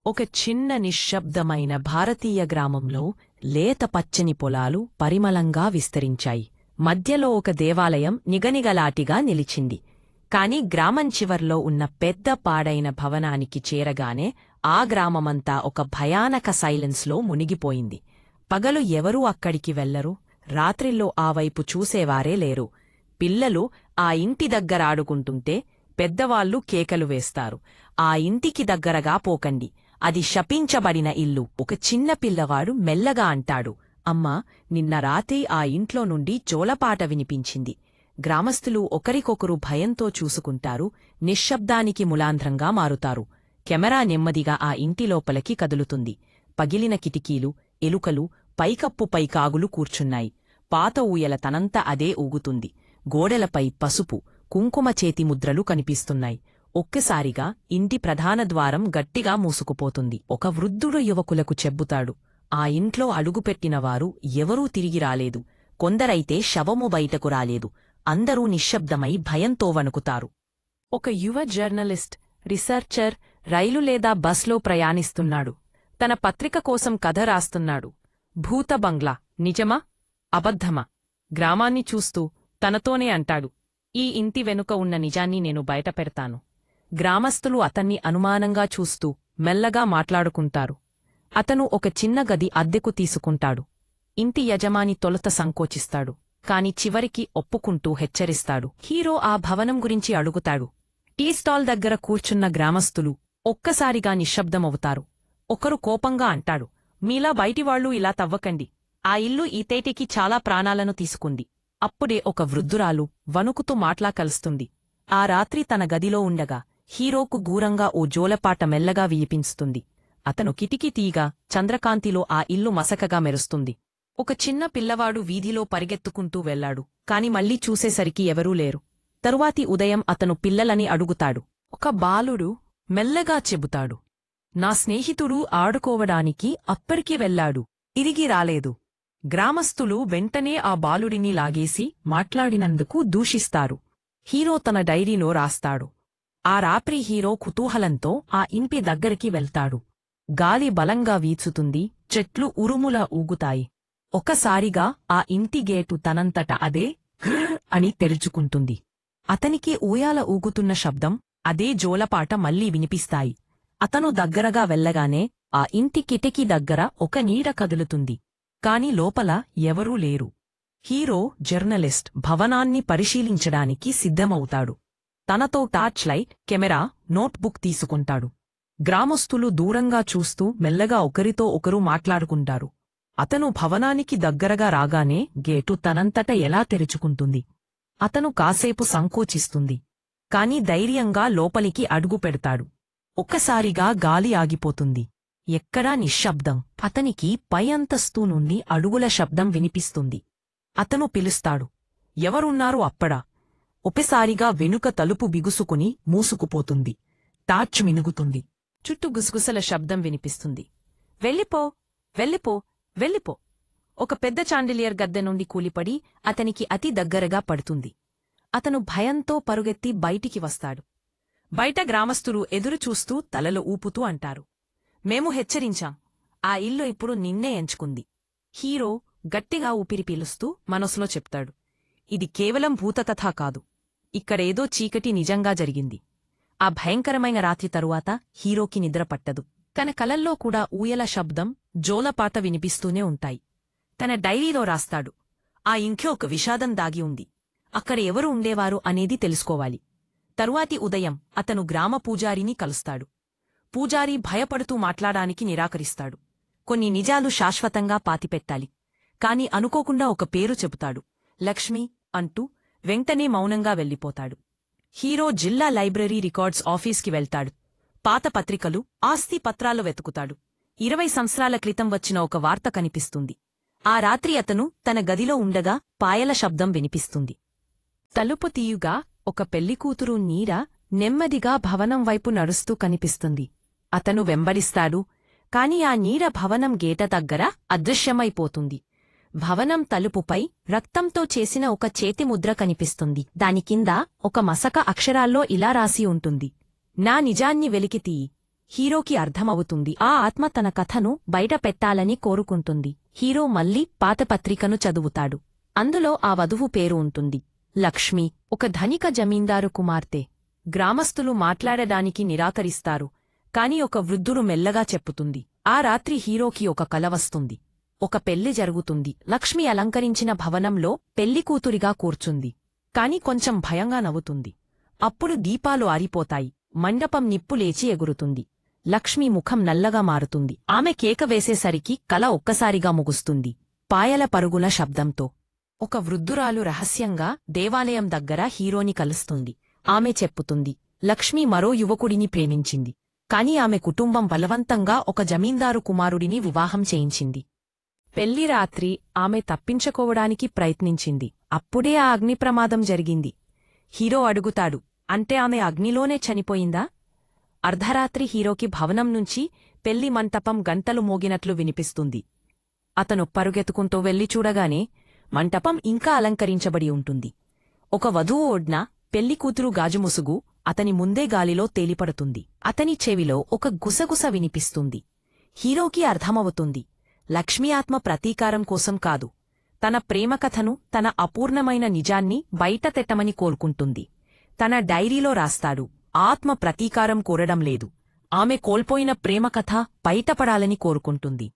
ఒక చిన్న నిశ్శబ్దమైన భారతీయ గ్రామంలో లేత పచ్చని పొలాలు పరిమళంగా విస్తరించాయి. మధ్యలో ఒక దేవాలయం నిగనిగలాటిగా నిలిచింది. కాని గ్రామం చివర్లో ఉన్న పెద్ద పాడైన భవనానికి చేరగానే ఆ గ్రామమంతా ఒక భయానక సైలెన్స్లో మునిగిపోయింది. పగలు ఎవరూ అక్కడికి వెళ్లరు, రాత్రిల్లో ఆ వైపు చూసేవారే లేరు. పిల్లలు ఆ ఇంటి దగ్గర ఆడుకుంటుంటే పెద్దవాళ్లు కేకలు వేస్తారు, ఆ ఇంటికి దగ్గరగా పోకండి, అది శపించబడిన ఇల్లు. ఒక చిన్న పిల్లవాడు మెల్లగా అంటాడు, అమ్మా, నిన్న రాత్రి ఆ ఇంట్లో నుండి జోలపాట వినిపించింది. గ్రామస్థులు ఒకరికొకరు భయంతో చూసుకుంటారు, నిశ్శబ్దానికి మూలాంధ్రంగా మారుతారు. కెమెరా నెమ్మదిగా ఆ ఇంటి లోపలికి కదులుతుంది. పగిలిన కిటికీలు, ఎలుకలు, పైకప్పుపై కాగులు కూర్చున్నాయి. పాత ఊయల తనంత అదే ఊగుతుంది. గోడలపై పసుపు, కుంకుమ చేతిముద్రలు కనిపిస్తున్నాయి. ఒక్కసారిగా ఇంటి ప్రధాన ద్వారం గట్టిగా మూసుకుపోతుంది. ఒక వృద్ధుడు యువకులకు చెబ్బుతాడు, ఆ ఇంట్లో అడుగుపెట్టినవారు ఎవరూ తిరిగి రాలేదు. కొందరైతే శవము బయటకు రాలేదు. అందరూ నిశ్శబ్దమై భయంతో వణుకుతారు. ఒక యువ జర్నలిస్ట్, రీసెర్చర్ రైలు లేదా బస్లో ప్రయాణిస్తున్నాడు. తన పత్రిక కోసం కథ రాస్తున్నాడు. భూత బంగ్లా నిజమా, అబద్ధమా? గ్రామాన్ని చూస్తూ తనతోనే అంటాడు, ఈ ఇంటి వెనుక ఉన్న నిజాన్ని నేను బయటపెడతాను. గ్రామస్థులు అతన్ని అనుమానంగా చూస్తూ మెల్లగా మాట్లాడుకుంటారు. అతను ఒక చిన్న గది అద్దెకు తీసుకుంటాడు. ఇంటి యజమాని తొలుత సంకోచిస్తాడు, కాని చివరికి ఒప్పుకుంటూ హెచ్చరిస్తాడు. హీరో ఆ భవనం గురించి అడుగుతాడు. టీ స్టాల్ దగ్గర కూర్చున్న గ్రామస్థులు ఒక్కసారిగా నిశ్శబ్దమవుతారు. ఒకరు కోపంగా అంటాడు, మీలా బయటివాళ్లు ఇలా తవ్వకండి, ఆ ఇల్లు ఈతేటికి చాలా ప్రాణాలను తీసుకుంది. అప్పుడే ఒక వృద్ధురాలు వణుకుతూ మాట్లాకలుస్తుంది. ఆ రాత్రి తన గదిలో ఉండగా హీరోకు గూరంగా ఓ జోలపాట మెల్లగా వినిపిస్తుంది. అతను కిటికీ తీగా చంద్రకాంతిలో ఆ ఇల్లు మసకగా మెరుస్తుంది. ఒక చిన్న పిల్లవాడు వీధిలో పరిగెత్తుకుంటూ వెళ్లాడు, కాని మళ్లీ చూసేసరికి ఎవరూ లేరు. తరువాతి ఉదయం అతను పిల్లలని అడుగుతాడు. ఒక బాలుడు మెల్లగా చెబుతాడు, నా స్నేహితుడు ఆడుకోవడానికి అప్పటికి వెళ్లాడు, తిరిగి రాలేదు. గ్రామస్థులు వెంటనే ఆ బాలుడిని లాగేసి మాట్లాడినందుకు దూషిస్తారు. హీరో తన డైరీలో రాస్తాడు. ఆ రాత్రి హీరో కుతూహలంతో ఆ ఇంటి దగ్గరికి వెళ్తాడు. గాలి బలంగా వీచుతుంది, చెట్లు ఉరుములా ఊగుతాయి. ఒకసారిగా ఆ ఇంటి గేటు తనంతట అదే అని తెరుచుకుంటుంది. అతనికి ఊయాల ఊగుతున్న శబ్దం, అదే జోలపాట మళ్లీ వినిపిస్తాయి. అతను దగ్గరగా వెళ్లగానే ఆ ఇంటి కిటికీ దగ్గర ఒక నీడ కదులుతుంది. కాని లోపల ఎవరూ లేరు. హీరో జర్నలిస్ట్ భవనాన్ని పరిశీలించడానికి సిద్ధమవుతాడు. తనతో టార్చ్ లైట్, కెమెరా, నోట్బుక్ తీసుకుంటాడు. గ్రామస్థులు దూరంగా చూస్తూ మెల్లగా ఒకరితో ఒకరు మాట్లాడుకుంటారు. అతను భవనానికి దగ్గరగా రాగానే గేటు తనంతట ఎలా తెరుచుకుంటుంది. అతను కాసేపు సంకోచిస్తుంది, కాని ధైర్యంగా లోపలికి అడుగు పెడతాడు. ఒక్కసారిగా గాలి ఆగిపోతుంది. ఎక్కడా నిశ్శబ్దం. అతనికి పై అంతస్తు నుండి అడుగుల శబ్దం వినిపిస్తుంది. అతను పిలుస్తాడు, ఎవరున్నారు అప్పడా? ఒక్కసారిగా వెనుక తలుపు బిగుసుకుని మూసుకుపోతుంది. టార్చ్ మినుగుతుంది. చుట్టూ గుసగుసల శబ్దం వినిపిస్తుంది. వెళ్ళిపో, వెళ్ళిపో, వెళ్ళిపో. ఒక పెద్ద చాండిలియర్ గద్దె నుండి కూలిపడి అతనికి అతి దగ్గరగా పడుతుంది. అతను భయంతో పరుగెత్తి బయటికి వస్తాడు. బయట గ్రామస్థులు ఎదురుచూస్తూ తలలు ఊపుతూ అంటారు, మేము హెచ్చరించాం, ఆ ఇల్లు ఇప్పుడు నిన్నే ఎంచుకుంది. హీరో గట్టిగా ఊపిరి పీలుస్తూ మనసులో చెప్తాడు, ఇది కేవలం భూతకథ కాదు, ఇక్కడేదో చీకటి నిజంగా జరిగింది. ఆ భయంకరమైన రాత్రి తరువాత హీరోకి నిద్రపట్టదు. తన కలల్లో కూడా ఊయల శబ్దం, జోలపాట వినిపిస్తూనే ఉంటాయి. తన డైరీలో రాస్తాడు, ఆ ఇంట్లో ఒక విషాదం దాగి ఉంది, అక్కడ ఎవరు ఉండేవారు అనేది తెలుసుకోవాలి. తరువాతి ఉదయం అతను గ్రామ పూజారిని కలుస్తాడు. పూజారి భయపడుతూ మాట్లాడానికి నిరాకరిస్తాడు. కొన్ని నిజాలు శాశ్వతంగా పాతిపెట్టాలి. కాని అనుకోకుండా ఒక పేరు చెబుతాడు, లక్ష్మి అంటూ. వెంటనే మౌనంగా వెళ్ళిపోతాడు. హీరో జిల్లా లైబ్రరీ రికార్డ్స్ ఆఫీస్కి వెళ్తాడు. పాత పత్రికలు, ఆస్తి పత్రాలు వెతుకుతాడు. 20 సంవత్సరాల క్రితం వచ్చిన ఒక వార్త కనిపిస్తుంది. ఆ రాత్రి అతను తన గదిలో ఉండగా పాయల శబ్దం వినిపిస్తుంది. తలుపు తీయుగా ఒక పెళ్లికూతురు నీడ నెమ్మదిగా భవనం వైపు నడుస్తూ కనిపిస్తుంది. అతను వెంబడిస్తాడు, కాని ఆ నీడ భవనం గేట దగ్గర అదృశ్యమైపోతుంది. భవనం తలుపుపై రక్తంతో చేసిన ఒక చేతిముద్ర కనిపిస్తుంది. దాని కింద ఒక మసక అక్షరాల్లో ఇలా రాసి ఉంటుంది, నా నిజాన్ని వెలికితీయి, హీరోకి అర్థమవుతుంది ఆ ఆత్మ తన కథను బయట పెట్టాలని కోరుకుంటుంది. హీరో మళ్ళీ పాత పత్రికను చదువుతాడు. అందులో ఆ వధువు పేరు ఉంటుంది. లక్ష్మి, ఒక ధనిక జమీందారు కుమార్తె. గ్రామస్తులు మాట్లాడడానికి నిరాకరిస్తారు. కాని ఒక వృద్ధుడు మెల్లగా చెప్పుతుంది. ఆ రాత్రి హీరోకి ఒక కల వస్తుంది. ఒక పెళ్లి జరుగుతుంది. లక్ష్మి అలంకరించిన భవనంలో పెళ్లికూతురిగా కూర్చుంది. కాని కొంచెం భయంగా నవ్వుతుంది. అప్పుడు దీపాలు ఆరిపోతాయి. మండపం నిప్పు లేచి ఎగురుతుంది. లక్ష్మి ముఖం నల్లగా మారుతుంది. ఆమె కేక వేసేసరికి కల ఒక్కసారిగా ముగుస్తుంది. పాయల పరుగుల శబ్దంతో. ఒక వృద్ధురాలు రహస్యంగా దేవాలయం దగ్గర హీరోని కలుస్తుంది. ఆమె చెప్పుతుంది, లక్ష్మి మరో యువకుడిని ప్రేమించింది. కాని ఆమె కుటుంబం బలవంతంగా ఒక జమీందారు కుమారుడిని వివాహం చేయించింది. పెళ్లి రాత్రి ఆమె తప్పించుకోవడానికి ప్రయత్నించింది. అప్పుడే ఆ అగ్నిప్రమాదం జరిగింది. హీరో అడుగుతాడు, అంటే ఆమె అగ్నిలోనే చనిపోయిందా? అర్ధరాత్రి హీరోకి భవనం నుంచి పెళ్లి మంటపం గంటలు మోగినట్లు వినిపిస్తుంది. అతను పరుగెత్తుకుంటూ వెళ్లి చూడగానే మంటపం ఇంకా అలంకరించబడి ఉంటుంది. ఒక వధువు ఒడ్న పెళ్లికూతురు గాజుముసుగు అతని ముందే గాలిలో తేలిపడుతుంది. అతని చెవిలో ఒక గుసగుస వినిపిస్తుంది. హీరోకి అర్థమవుతుంది, లక్ష్మీ ఆత్మ ప్రతీకారం కోసం కాదు, తన ప్రేమకథను, తన అపూర్ణమైన నిజాన్ని బయట తెట్టమని కోరుకుంటుంది. తన డైరీలో రాస్తాడు, ఆత్మ ప్రతీకారం కోరడం లేదు, ఆమె కోల్పోయిన ప్రేమకథ బయటపడాలని కోరుకుంటుంది.